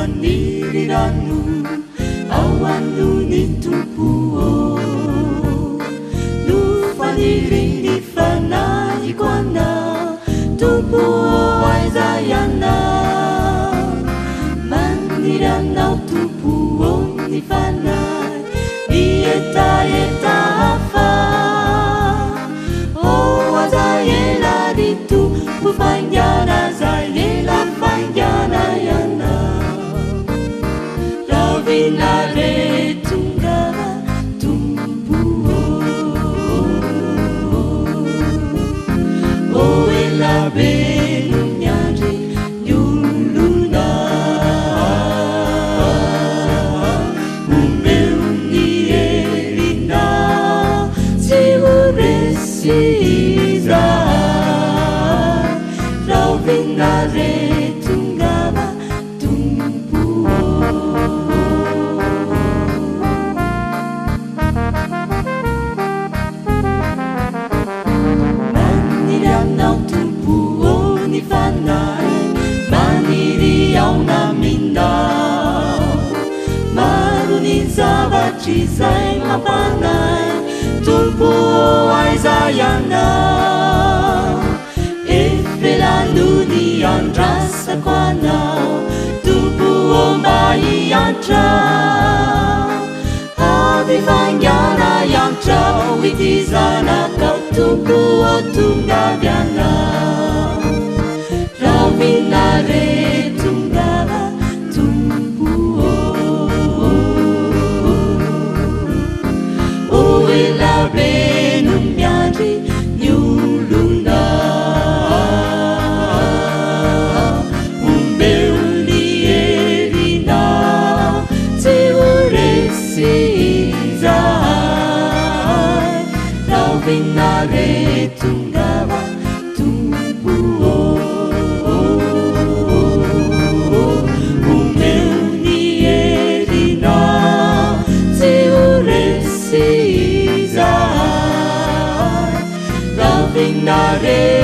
Mandiriranu awan nitupuo nufaniri nifana ikwana tupuo aizayana mandiranau tupuo nifana ieta eta afa o azayela ditu ufanyana zayela fanyana yana Vinare tungava tumpuo O ela benunyari nyuluna Umbeuni elina siuresiza Rau vinare tungava Manirianau tupuo ni fanai Maniriau na minau Maruni zavatri zay mapanay Tupuo aizayana Efelanuni andrasa kwanau Tupuo mai antra Avivanyana yantra Witizana kau tupuo tungavyana Ravinare tungava tumpuo O ela benumyari nyuluna Umbeuni elina Teuresiza Ravinare tungava tumpuo Umeuni elina Teuresiza Ravinare